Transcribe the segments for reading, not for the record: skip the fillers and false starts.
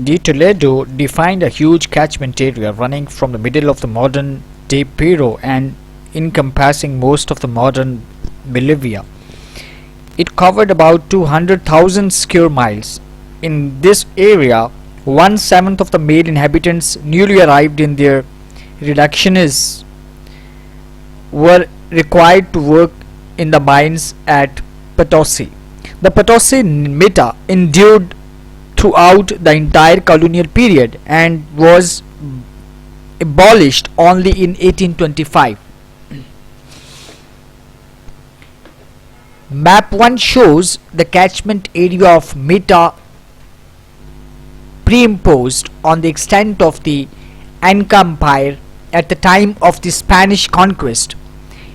De Toledo defined a huge catchment area running from the middle of the modern-day Peru and encompassing most of the modern Bolivia. It covered about 200,000 square miles. In this area, one-seventh of the male inhabitants newly arrived in their reductionists were required to work in the mines at Potosi. The Potosi Mita endured throughout the entire colonial period and was abolished only in 1825. Map 1 shows the catchment area of Mita pre-imposed on the extent of the Inca Empire at the time of the Spanish conquest.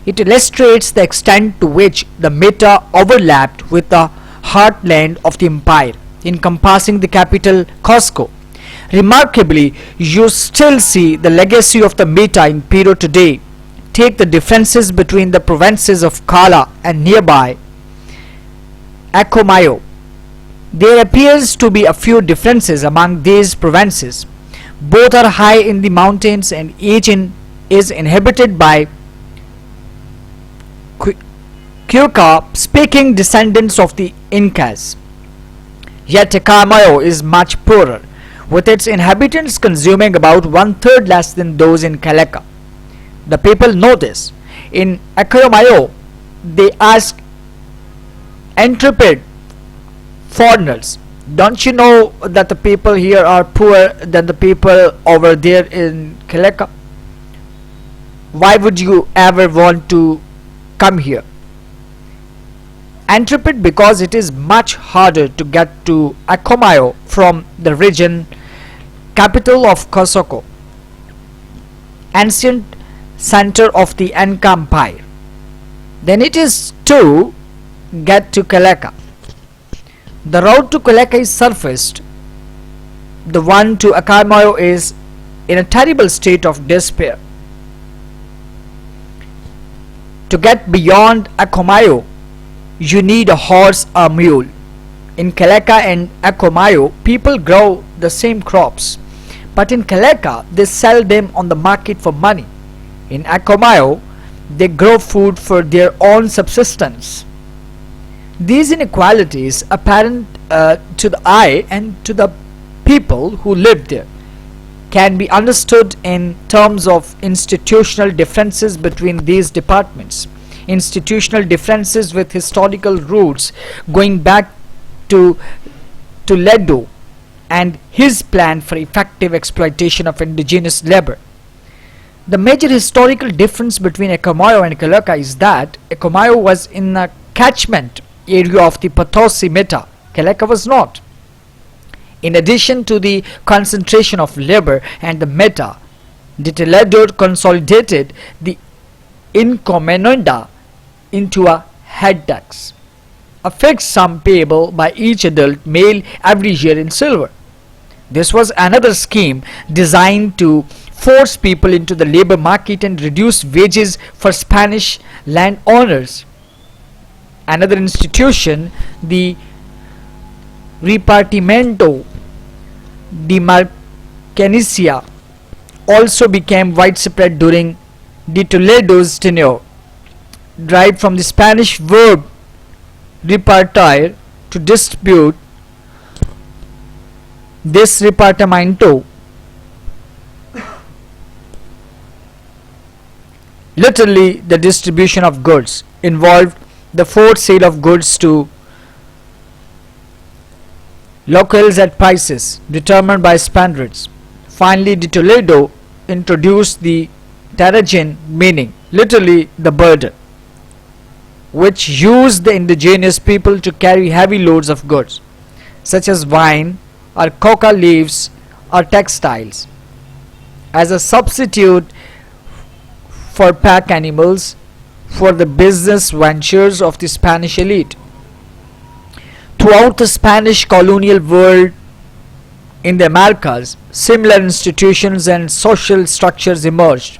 It illustrates the extent to which the Mita overlapped with the heartland of the empire, encompassing the capital Cusco. Remarkably, you still see the legacy of the Mita in Peru today. Take the differences between the provinces of Cala and nearby Acomayo. There appears to be a few differences among these provinces. Both are high in the mountains and each is inhabited by Quechua-speaking descendants of the Incas. Yet Acomayo is much poorer, with its inhabitants consuming about one-third less than those in Caleca. The people know this. In Acomayo, they ask intrepid foreigners, "Don't you know that the people here are poorer than the people over there in Caleca? Why would you ever want to come here?" Intrepid because it is much harder to get to Acomayo from the region capital of Cusco, ancient center of the Inca Empire, than it is to get to Caleca. The road to Caleca is surfaced. The one to Acomayo is in a terrible state of despair. To get beyond Acomayo, you need a horse or mule. In Caleca and Acomayo, people grow the same crops, but in Caleca, they sell them on the market for money. In Acomayo, they grow food for their own subsistence. These inequalities, apparent to the eye and to the people who live there, can be understood in terms of institutional differences between these departments. Institutional differences with historical roots going back to Toledo and his plan for effective exploitation of indigenous labor. The major historical difference between Acomayo and Caleca is that Acomayo was in a catchment area of the Potosi Mita. Caleca was not. In addition to the concentration of labor and the Meta, de Toledo consolidated the encomienda into a head tax, a fixed sum payable by each adult male every year in silver. This was another scheme designed to force people into the labor market and reduce wages for Spanish landowners. Another institution, the Repartimiento de Mercancía, also became widespread during de Toledo's tenure, derived from the Spanish verb repartir, to distribute. This repartimiento literally the distribution of goods involved the forced sale of goods to locals at prices determined by Spaniards. Finally, de Toledo introduced the terragen, meaning literally the burden, which used the indigenous people to carry heavy loads of goods such as wine or coca leaves or textiles as a substitute for pack animals for the business ventures of the Spanish elite. Throughout the Spanish colonial world in the Americas, similar institutions and social structures emerged.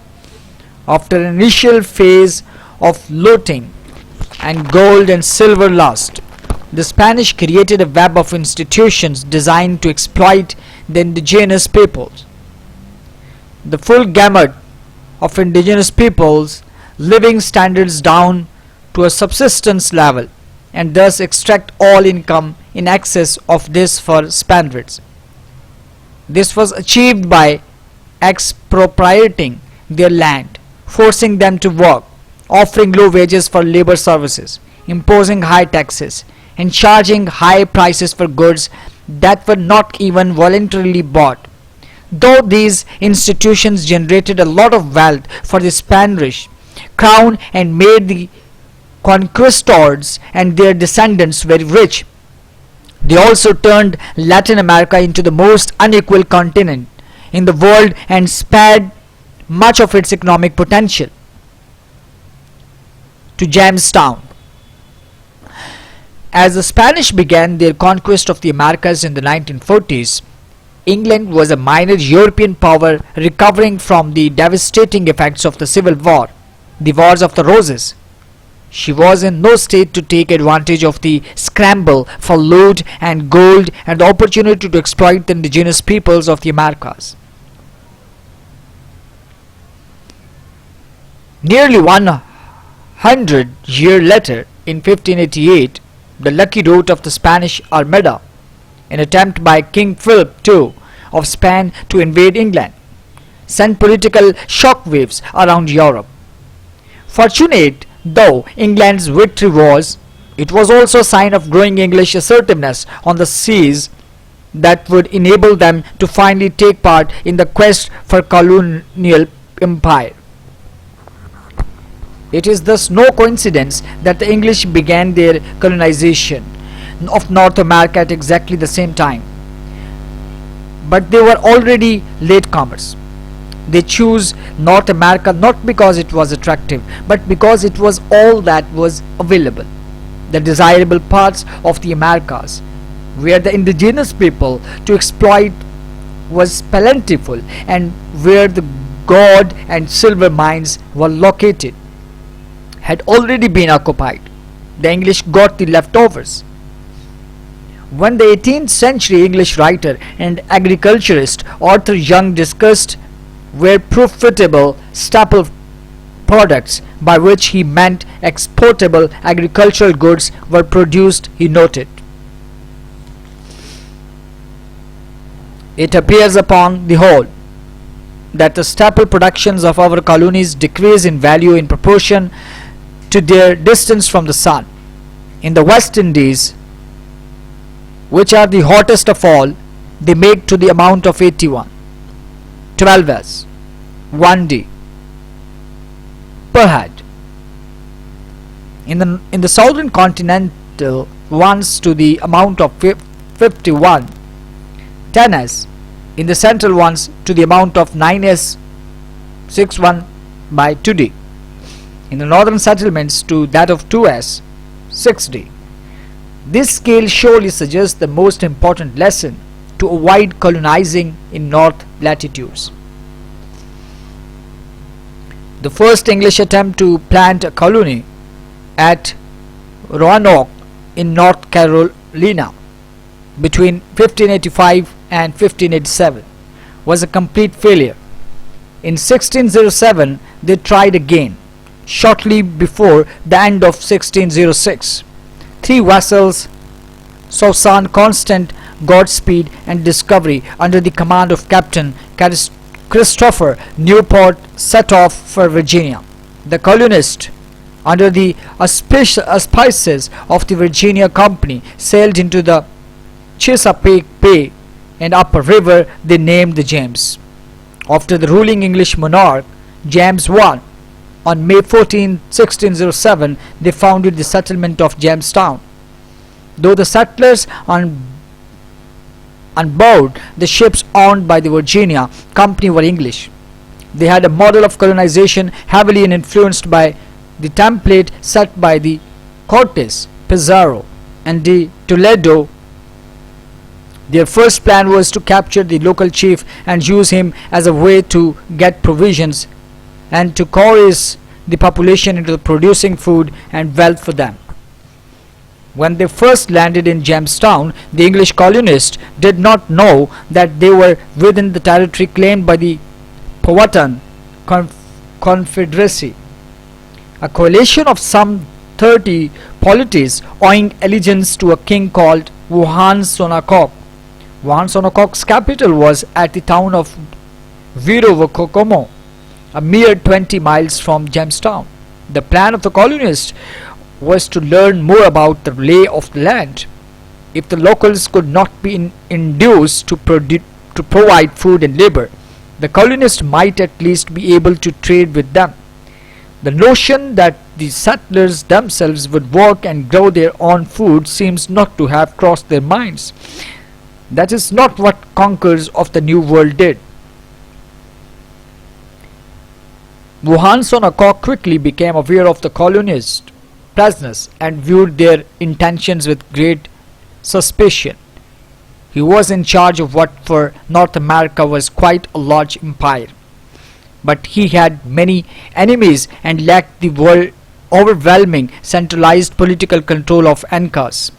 After an initial phase of looting and gold and silver lust, the Spanish created a web of institutions designed to exploit the indigenous peoples. The full gamut of indigenous peoples' living standards down to a subsistence level, and thus extract all income in excess of this for Spaniards. This was achieved by expropriating their land, forcing them to work, offering low wages for labor services, imposing high taxes, and charging high prices for goods that were not even voluntarily bought. Though these institutions generated a lot of wealth for the Spanish crown and made the conquistadors and their descendants very rich, they also turned Latin America into the most unequal continent in the world and spared much of its economic potential to Jamestown. As the Spanish began their conquest of the Americas in the 1940s, England was a minor European power recovering from the devastating effects of the Civil War, the Wars of the Roses. She was in no state to take advantage of the scramble for loot and gold and the opportunity to exploit the indigenous peoples of the Americas. Nearly 100 years later, in 1588, the Lucky Road of the Spanish Armada, an attempt by King Philip II of Spain to invade England, sent political shockwaves around Europe. Fortunate though England's victory was, it was also a sign of growing English assertiveness on the seas that would enable them to finally take part in the quest for colonial empire. It is thus no coincidence that the English began their colonization of North America at exactly the same time. But they were already latecomers. They chose North America not because it was attractive, but because it was all that was available. The desirable parts of the Americas, where the indigenous people to exploit was plentiful and where the gold and silver mines were located, had already been occupied. The English got the leftovers. When the 18th century English writer and agriculturist Arthur Young discussed were profitable staple products, by which he meant exportable agricultural goods, were produced, he noted, "It appears upon the whole that the staple productions of our colonies decrease in value in proportion to their distance from the sun. In the West Indies, which are the hottest of all, they make to the amount of 81, 12s, 1d per head. In the southern continental ones to the amount of 51, 10s. In the central ones to the amount of 9s, 61 by 2d. In the northern settlements to that of 2s, 6d. This scale surely suggests the most important lesson to avoid colonizing in north latitudes. The first English attempt to plant a colony at Roanoke in North Carolina between 1585 and 1587 was a complete failure. In 1607 they tried again, shortly before the end of 1606. 3 vessels, Susan Constant, Godspeed and Discovery, under the command of Captain Christopher Newport, set off for Virginia. The colonists, under the auspices of the Virginia Company, sailed into the Chesapeake Bay and up a river they named the James, after the ruling English monarch James I. On May 14, 1607, they founded the settlement of Jamestown. Though the settlers on board the ships owned by the Virginia Company were English, they had a model of colonization heavily influenced by the template set by the Cortes, Pizarro, and de Toledo. Their first plan was to capture the local chief and use him as a way to get provisions and to coerce the population into producing food and wealth for them. When they first landed in Jamestown, the English colonists did not know that they were within the territory claimed by the Powhatan Confederacy, a coalition of some 30 polities owing allegiance to a king called Waughunsonacock. Waughunsonacock's capital was at the town of Virovococomo, a mere 20 miles from Jamestown. The plan of the colonists was to learn more about the lay of the land. If the locals could not be induced to provide food and labor, the colonists might at least be able to trade with them. The notion that the settlers themselves would work and grow their own food seems not to have crossed their minds. That is not what conquerors of the New World did. Waughunsonacock quickly became aware of the colonists' presence and viewed their intentions with great suspicion. He was in charge of what for North America was quite a large empire, but he had many enemies and lacked the overwhelming centralized political control of Ancas.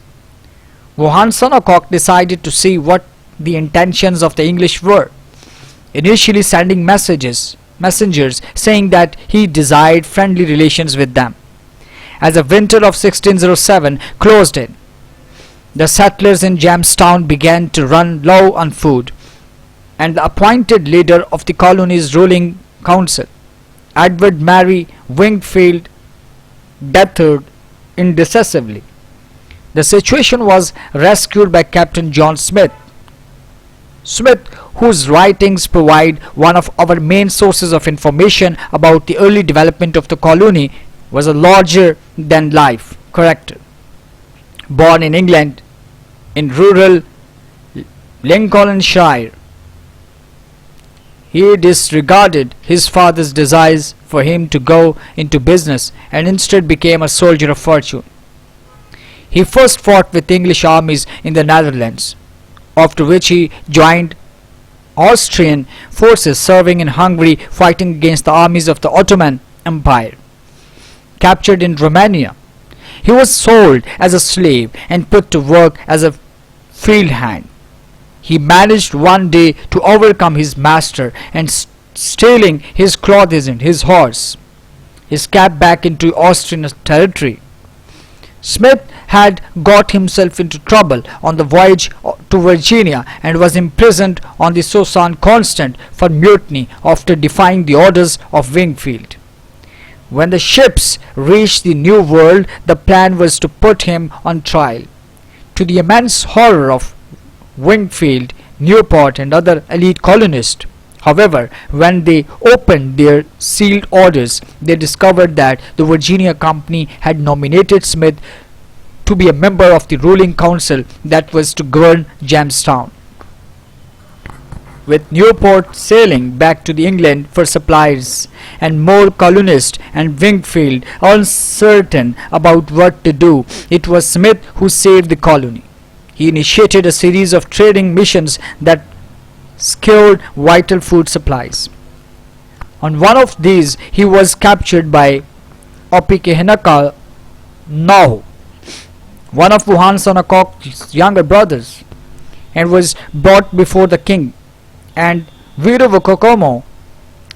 Waughunsonacock decided to see what the intentions of the English were, initially sending messengers saying that he desired friendly relations with them. As the winter of 1607 closed in, the settlers in Jamestown began to run low on food, and the appointed leader of the colony's ruling council, Edward Mary Wingfield, deterred indecisively. The situation was rescued by Captain John Smith. Smith, whose writings provide one of our main sources of information about the early development of the colony, was a larger-than-life character. Born in England, in rural Lincolnshire, he disregarded his father's desires for him to go into business and instead became a soldier of fortune. He first fought with English armies in the Netherlands, after which he joined Austrian forces serving in Hungary fighting against the armies of the Ottoman Empire. Captured in Romania, he was sold as a slave and put to work as a field hand. He managed one day to overcome his master and stealing his clothes and his horse, escaped back into Austrian territory. Smith had got himself into trouble on the voyage to Virginia and was imprisoned on the Susan Constant for mutiny after defying the orders of Wingfield. When the ships reached the New World, the plan was to put him on trial. To the immense horror of Wingfield, Newport and other elite colonists, however, when they opened their sealed orders, they discovered that the Virginia Company had nominated Smith to be a member of the ruling council that was to govern Jamestown. With Newport sailing back to England for supplies and more colonists and Wingfield uncertain about what to do, it was Smith who saved the colony. He initiated a series of trading missions that secured vital food supplies. On one of these, he was captured by Opechancanough, one of Waughunsonacock's younger brothers, and was brought before the king. And Virovococomo,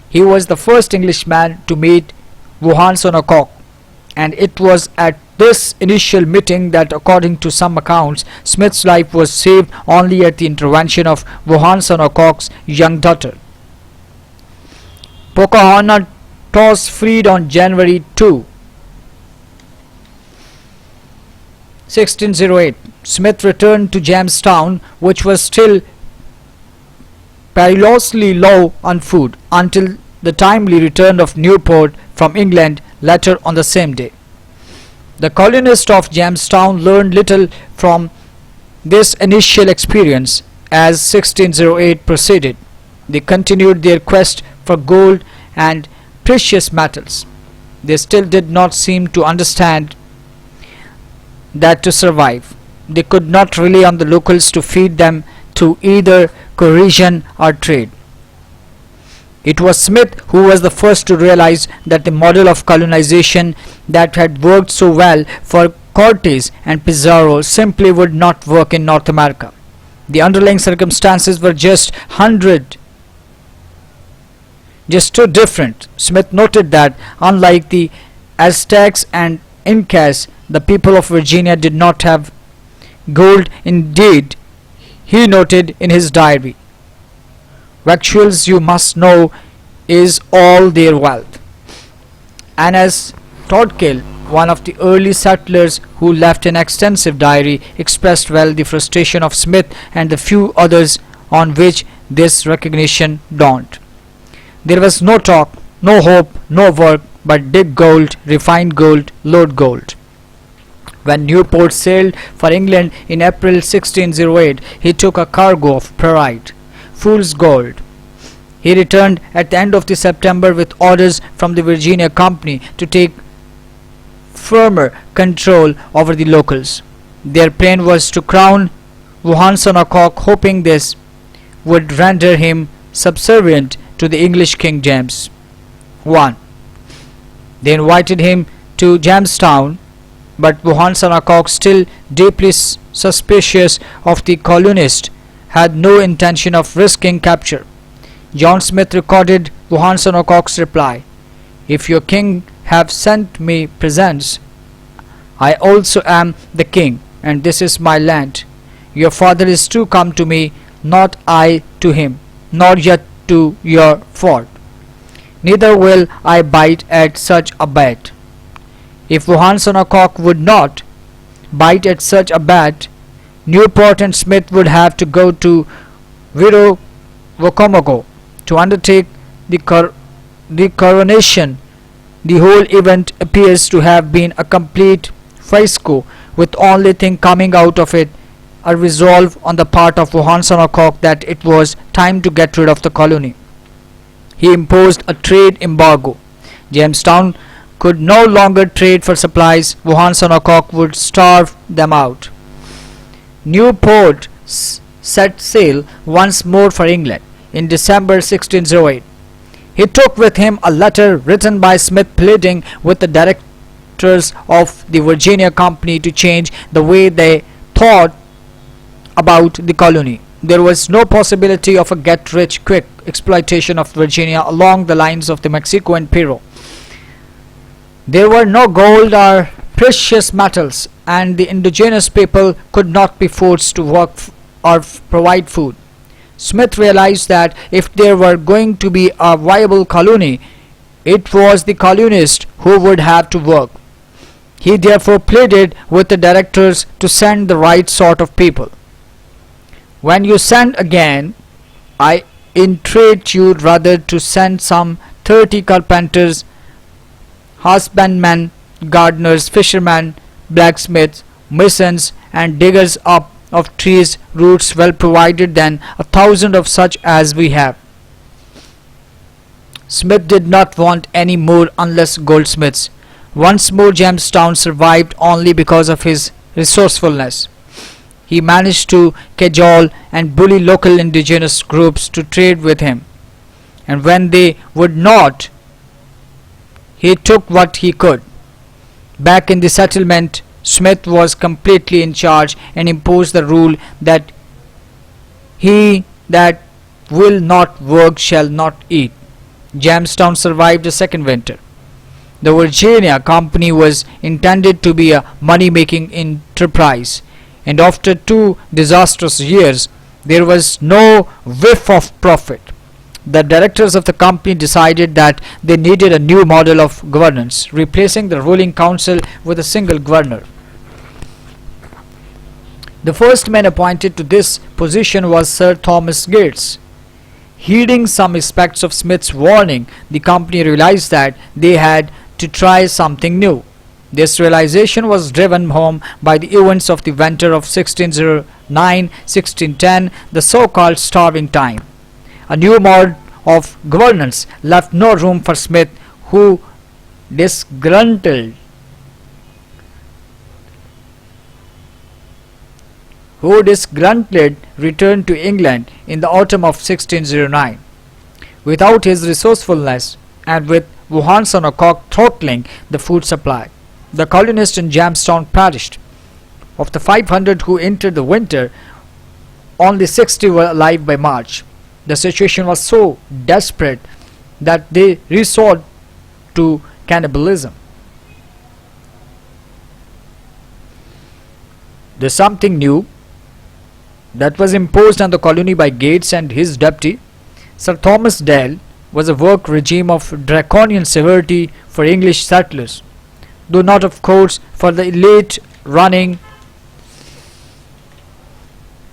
he was the first Englishman to meet Waughunsonacock, and it was at this initial meeting that, according to some accounts, Smith's life was saved only at the intervention of Waughunsonacock's young daughter. Pocahontas freed on January 2, 1608. Smith returned to Jamestown, which was still perilously low on food, until the timely return of Newport from England later on the same day. The colonists of Jamestown learned little from this initial experience as 1608 proceeded. They continued their quest for gold and precious metals. They still did not seem to understand that to survive, they could not rely on the locals to feed them through either coercion or trade. It was Smith who was the first to realize that the model of colonization that had worked so well for Cortes and Pizarro simply would not work in North America. The underlying circumstances were just too different. Smith noted that unlike the Aztecs and Incas, the people of Virginia did not have gold. Indeed, he noted in his diary, "Victuals, you must know, is all their wealth." Annas Todkill, one of the early settlers who left an extensive diary, expressed well the frustration of Smith and the few others on which this recognition dawned. There was no talk, no hope, no work, but dig gold, refine gold, load gold. When Newport sailed for England in April 1608, he took a cargo of pyrite, fool's gold. He returned at the end of the September with orders from the Virginia Company to take firmer control over the locals. Their plan was to crown Wahunsonacock, hoping this would render him subservient to the English King James I. They invited him to Jamestown, but Wahunsonacock, still deeply suspicious of the colonists, had no intention of risking capture. John Smith recorded Wahunsonacock's reply, "If your king have sent me presents, I also am the king, and this is my land. Your father is to come to me, not I to him, nor yet to your fort. Neither will I bite at such a bat." If Wahunsonacock would not bite at such a bat, Newport and Smith would have to go to Wirowacomoco to undertake the coronation. The whole event appears to have been a complete fiasco, with only thing coming out of it a resolve on the part of Wahunsonacock that it was time to get rid of the colony. He imposed a trade embargo. Jamestown could no longer trade for supplies. Wahunsonacock would starve them out. Newport set sail once more for England in December 1608. He took with him a letter written by Smith pleading with the directors of the Virginia Company to change the way they thought about the colony. There was no possibility of a get-rich-quick exploitation of Virginia along the lines of the Mexico and Peru. There were no gold or precious metals, and the indigenous people could not be forced to work or provide food. Smith realized that if there were going to be a viable colony, it was the colonists who would have to work. He therefore pleaded with the directors to send the right sort of people. "When you send again, I entreat you rather to send some 30 carpenters, husbandmen, gardeners, fishermen, blacksmiths, masons, and diggers up of trees roots well provided than 1,000 of such as we have." Smith did not want any more unless goldsmiths. Once more Jamestown survived only because of his resourcefulness. He managed to cajole and bully local indigenous groups to trade with him, and when they would not, he took what he could. Back in the settlement, Smith was completely in charge and imposed the rule that he that will not work shall not eat. Jamestown survived a second winter. The Virginia Company was intended to be a money-making enterprise, and after 2 disastrous years, there was no whiff of profit. The directors of the company decided that they needed a new model of governance, replacing the ruling council with a single governor. The first man appointed to this position was Sir Thomas Gates. Heeding some aspects of Smith's warning, the company realized that they had to try something new. This realization was driven home by the events of the winter of 1609-1610, the so-called starving time. A new mode of governance left no room for Smith, who disgruntled returned to England in the autumn of 1609. Without his resourcefulness, and with Wahunsonacock throttling the food supply, the colonists in Jamestown perished. Of the 500 who entered the winter, only 60 were alive by March. The situation was so desperate that they resorted to cannibalism. There's something new that was imposed on the colony by Gates and his deputy, Sir Thomas Dale, was a work regime of draconian severity for English settlers, though not of course for the elite running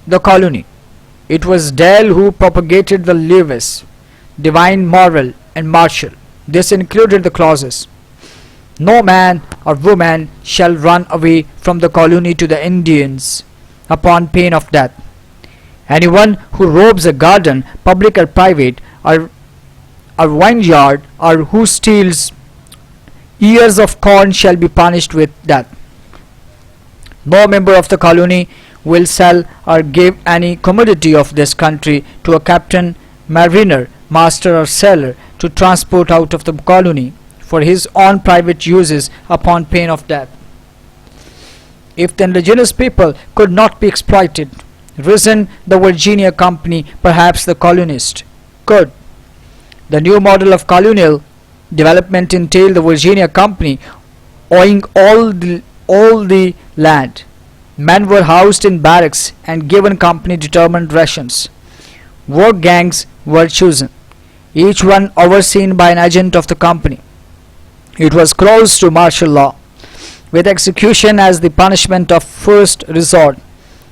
the colony. It was Dale who propagated the levis, divine, moral and martial. This included the clauses: no man or woman shall run away from the colony to the Indians upon pain of death. Anyone who robs a garden, public or private, or a vineyard, or who steals ears of corn shall be punished with death. No member of the colony will sell or give any commodity of this country to a captain, mariner, master or sailor to transport out of the colony for his own private uses upon pain of death. If the indigenous people could not be exploited, reasoned the Virginia Company, perhaps the colonists could. The new model of colonial development entailed the Virginia Company owning all the land. Men were housed in barracks and given company determined rations. Work gangs were chosen, each one overseen by an agent of the company. It was close to martial law, with execution as the punishment of first resort.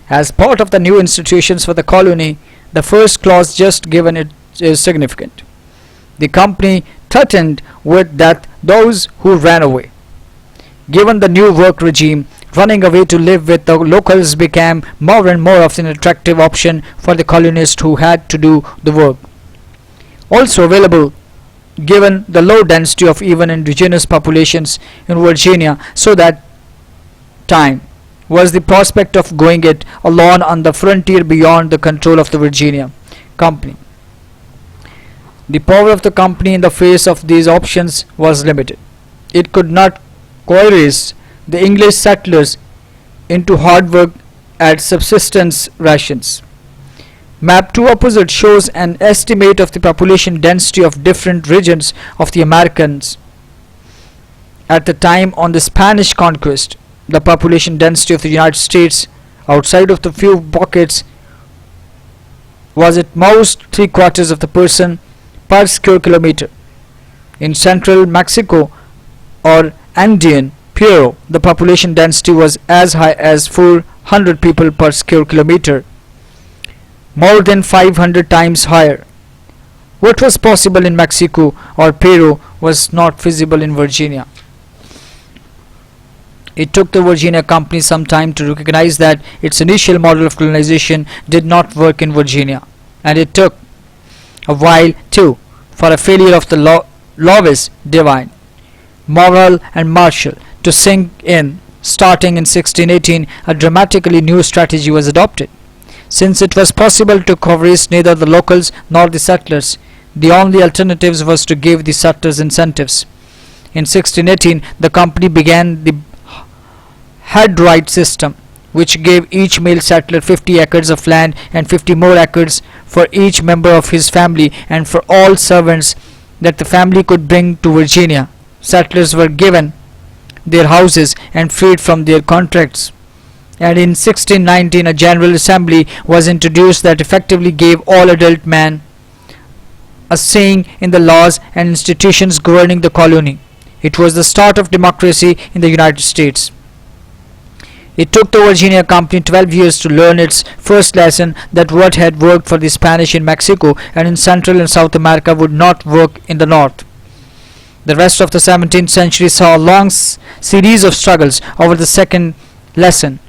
As part of the new institutions for the colony, the first clause just given it is significant. The company threatened with death those who ran away. Given the new work regime, running away to live with the locals became more and more of an attractive option for the colonists who had to do the work. Also available, given the low density of even indigenous populations in Virginia, so that time was the prospect of going it alone on the frontier beyond the control of the Virginia Company. The power of the company in the face of these options was limited. It could not coerce the English settlers into hard work at subsistence rations. Map 2 opposite shows an estimate of the population density of different regions of the Americans at the time on the Spanish conquest. The population density of the United States, outside of the few pockets, was at most 3/4 of the person per square kilometer. In central Mexico or Andean Peru, the population density was as high as 400 people per square kilometer, more than 500 times higher. What was possible in Mexico or Peru was not feasible in Virginia. It took the Virginia Company some time to recognize that its initial model of colonization did not work in Virginia, and it took a while too for a failure of the laws divine, moral and martial to sink in. Starting in 1618, a dramatically new strategy was adopted. Since it was possible to coerce neither the locals nor the settlers, the only alternatives was to give the settlers incentives. In 1618, the company began the head right system, which gave each male settler 50 acres of land and 50 more acres for each member of his family and for all servants that the family could bring to Virginia. Settlers were given their houses and freed from their contracts. And in 1619, a General Assembly was introduced that effectively gave all adult men a say in the laws and institutions governing the colony. It was the start of democracy in the United States. It took the Virginia Company 12 years to learn its first lesson that what had worked for the Spanish in Mexico and in Central and South America would not work in the North. The rest of the 17th century saw a long series of struggles over the second lesson,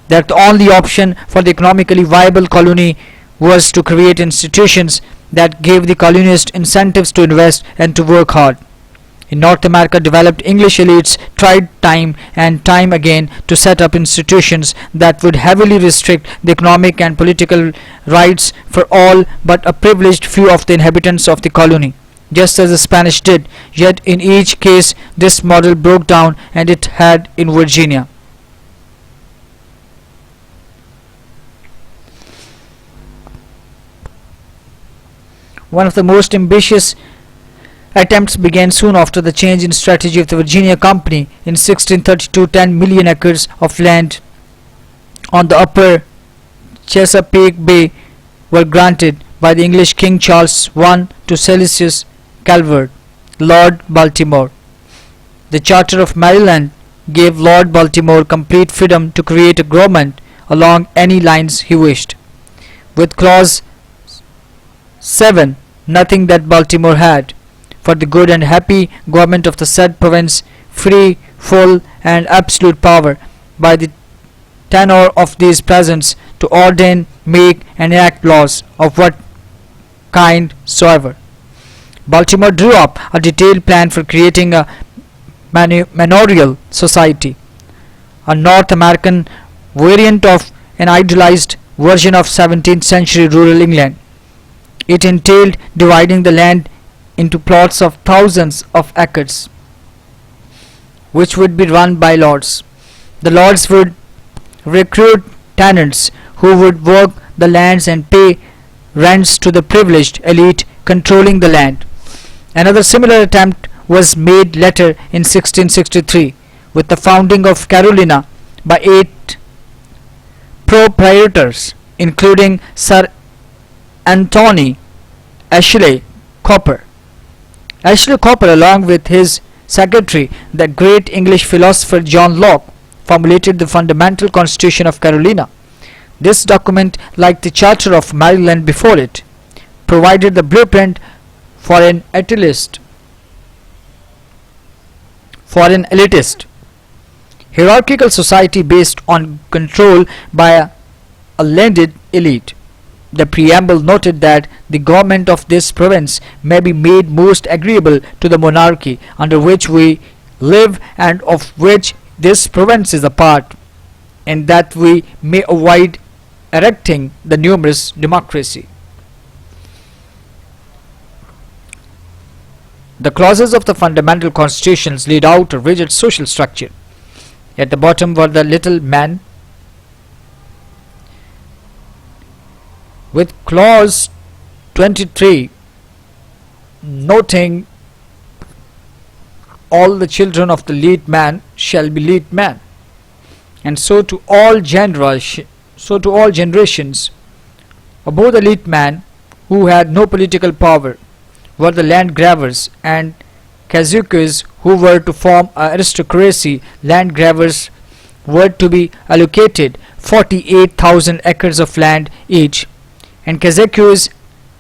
that the only option for the economically viable colony was to create institutions that gave the colonists incentives to invest and to work hard. In North America, developed English elites tried time and time again to set up institutions that would heavily restrict the economic and political rights for all but a privileged few of the inhabitants of the colony. just as the Spanish did, yet in each case this model broke down, and it had in Virginia. One of the most ambitious attempts began soon after the change in strategy of the Virginia Company. In 1632, 10 million acres of land on the upper Chesapeake Bay were granted by the English King Charles I to Silas Calvert, Lord Baltimore. The Charter of Maryland gave Lord Baltimore complete freedom to create a government along any lines he wished. With Clause 7, nothing that Baltimore had, for the good and happy government of the said province, free, full, and absolute power, by the tenor of these presents, to ordain, make, and enact laws of what kind soever. Baltimore drew up a detailed plan for creating a manorial society, a North American variant of an idealized version of 17th century rural England. It entailed dividing the land into plots of thousands of acres, which would be run by lords. The lords would recruit tenants who would work the lands and pay rents to the privileged elite controlling the land. Another similar attempt was made later in 1663 with the founding of Carolina by 8 proprietors, including Sir Anthony Ashley Cooper. Ashley Cooper, along with his secretary, the great English philosopher John Locke, formulated the fundamental Constitution of Carolina. This document, like the Charter of Maryland before it, provided the blueprint for an elitist hierarchical society based on control by a landed elite. The preamble noted that the government of this province may be made most agreeable to the monarchy under which we live and of which this province is a part, and that we may avoid erecting the numerous democracy. The clauses of the fundamental constitutions laid out a rigid social structure. At the bottom were the little men, with clause 23 noting all the children of the leet man shall be leet men, and so to all generations above the leet man who had no political power were the land grabbers and caciques who were to form an aristocracy. Land grabbers were to be allocated 48,000 acres of land each, and caciques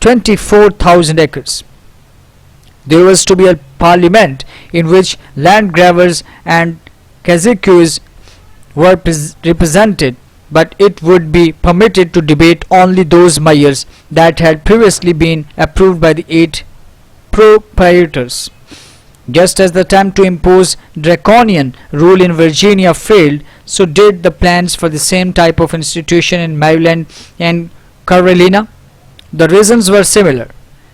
24,000 acres. There was to be a parliament in which land grabbers and caciques were represented, but it would be permitted to debate only those measures that had previously been approved by the 8 proprietors. Just as the attempt to impose draconian rule in Virginia failed, so did the plans for the same type of institution in Maryland and Carolina. The reasons were similar.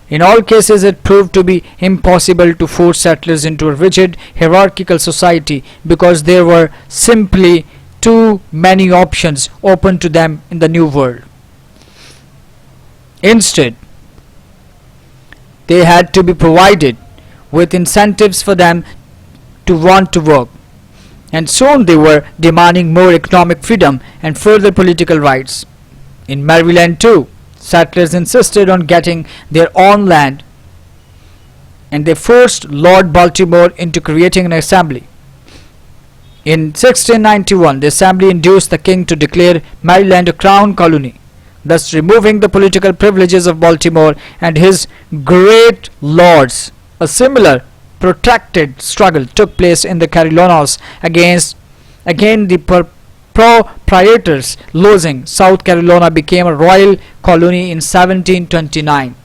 In all cases, it proved to be impossible to force settlers into a rigid hierarchical society because there were simply too many options open to them in the New World. Instead, they had to be provided with incentives for them to want to work, and soon they were demanding more economic freedom and further political rights. In Maryland too, settlers insisted on getting their own land, and they forced Lord Baltimore into creating an assembly. In 1691, the assembly induced the king to declare Maryland a crown colony, thus removing the political privileges of Baltimore and his great lords. A similar protracted struggle took place in the Carolinas against the proprietors. Losing, South Carolina became a royal colony in 1729.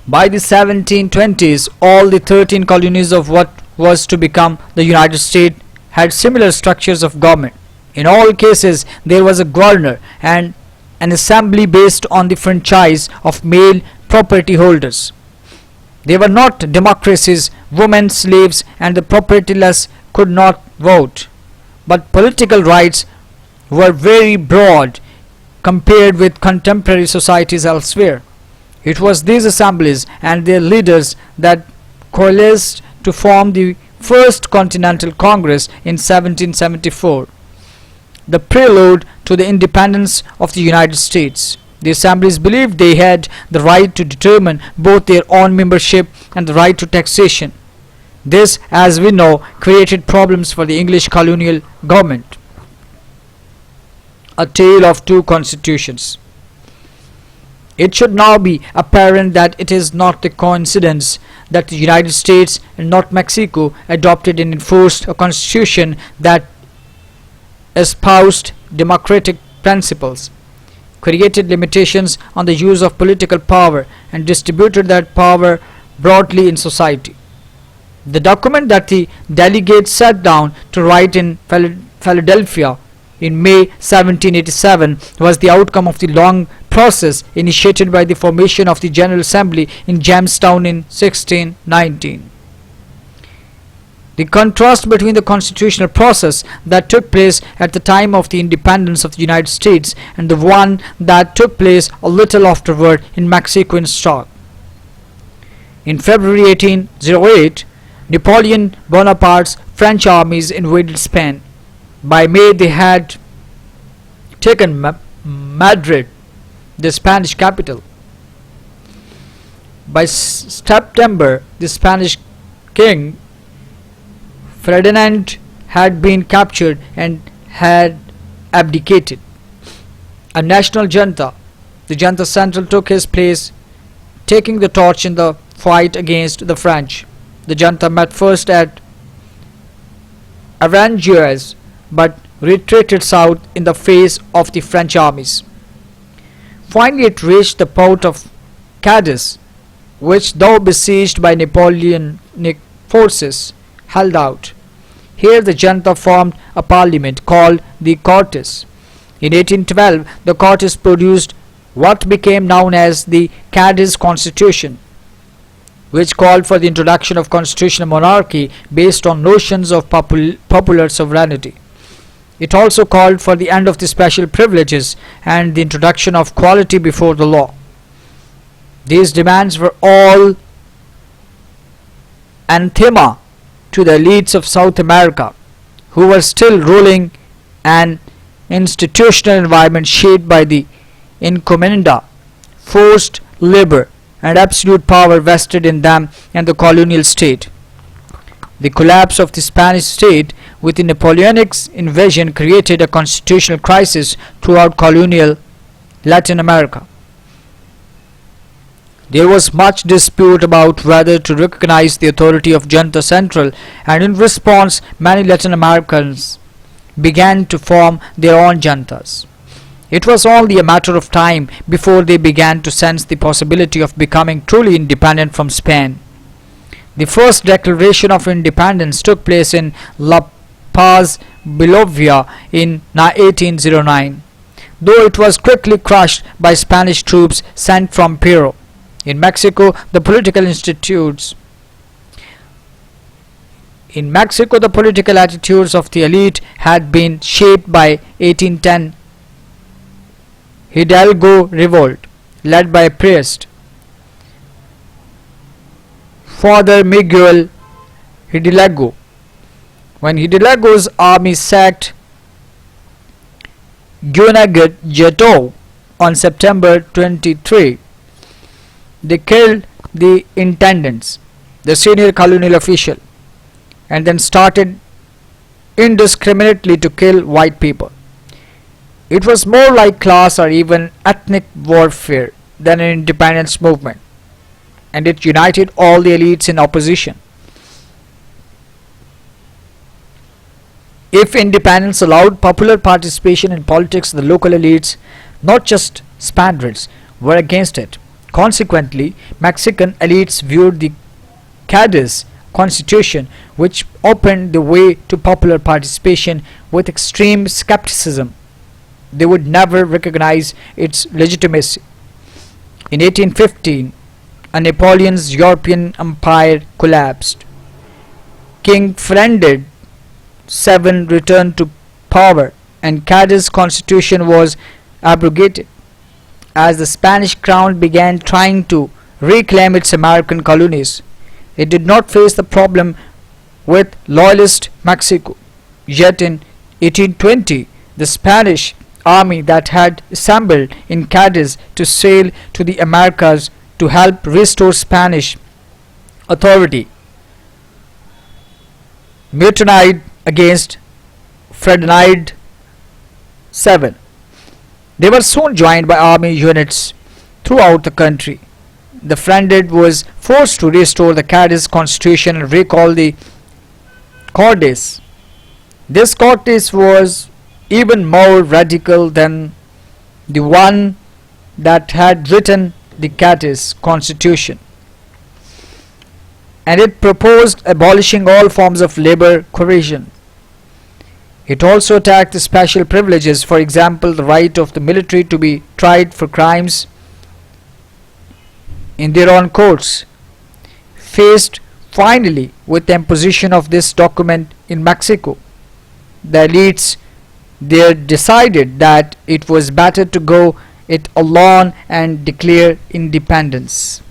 By the 1720s, all the 13 colonies of what was to become the United States had similar structures of government. In all cases, there was a governor and an assembly based on the franchise of male property holders. They were not democracies. Women, slaves, and the propertyless could not vote. But political rights were very broad compared with contemporary societies elsewhere. It was these assemblies and their leaders that coalesced to form the First Continental Congress in 1774, the prelude to the independence of the United States. The assemblies believed they had the right to determine both their own membership and the right to taxation. This, as we know, created problems for the English colonial government. A tale of two constitutions. It should now be apparent that it is not a coincidence that the United States and not Mexico adopted and enforced a constitution that espoused democratic principles, created limitations on the use of political power, and distributed that power broadly in society. The document that the delegates sat down to write in Philadelphia in May 1787 was the outcome of the long process initiated by the formation of the General Assembly in Jamestown in 1619. The contrast between the constitutional process that took place at the time of the independence of the United States and the one that took place a little afterward in Mexico is stark. In February 1808, Napoleon Bonaparte's French armies invaded Spain. By May they had taken Madrid, the Spanish capital. By September, the Spanish king Ferdinand had been captured and had abdicated. A national junta, the Junta Central, took his place, taking the torch in the fight against the French. The junta met first at Aranjuez, but retreated south in the face of the French armies. Finally it reached the port of Cadiz, which, though besieged by Napoleonic forces, held out. Here the junta formed a parliament called the Cortes. In 1812 the Cortes produced what became known as the Cadiz Constitution, which called for the introduction of constitutional monarchy based on notions of popular sovereignty. It also called for the end of the special privileges and the introduction of equality before the law. These demands were all anathema to the elites of South America, who were still ruling an institutional environment shaped by the encomienda, forced labor, and absolute power vested in them and the colonial state. The collapse of the Spanish state with the Napoleonic invasion created a constitutional crisis throughout colonial Latin America. There was much dispute about whether to recognize the authority of Junta Central, and in response many Latin Americans began to form their own juntas. It was only a matter of time before they began to sense the possibility of becoming truly independent from Spain. The first declaration of independence took place in La Paz, Bolivia in 1809, though it was quickly crushed by Spanish troops sent from Peru. In Mexico, the political attitudes of the elite had been shaped by 1810 Hidalgo revolt, led by a priest, Father Miguel Hidalgo. When Hidalgo's army sacked Guanajuato on September 23, they killed the intendants, the senior colonial official, and then started indiscriminately to kill white people. It was more like class or even ethnic warfare than an independence movement, and it united all the elites in opposition. If independence allowed popular participation in politics, the local elites, not just Spaniards, were against it. Consequently, Mexican elites viewed the Cadiz Constitution, which opened the way to popular participation, with extreme skepticism. They would never recognize its legitimacy. In 1815, and Napoleon's European empire collapsed. King Ferdinand VII returned to power and Cadiz constitution was abrogated. As the Spanish crown began trying to reclaim its American colonies, it did not face the problem with loyalist Mexico. Yet in 1820, the Spanish army that had assembled in Cadiz to sail to the Americas to help restore Spanish authority mutinied against Ferdinand VII. They were soon joined by army units throughout the country. The Ferdinand was forced to restore the Cadiz constitution and recall the Cortes. This Cortes was even more radical than the one that had written the Cadiz constitution, and it proposed abolishing all forms of labor coercion. It also attacked the special privileges, for example, the right of the military to be tried for crimes in their own courts. Faced finally with the imposition of this document in Mexico, the elites there decided that it was better to go it alone and declare independence.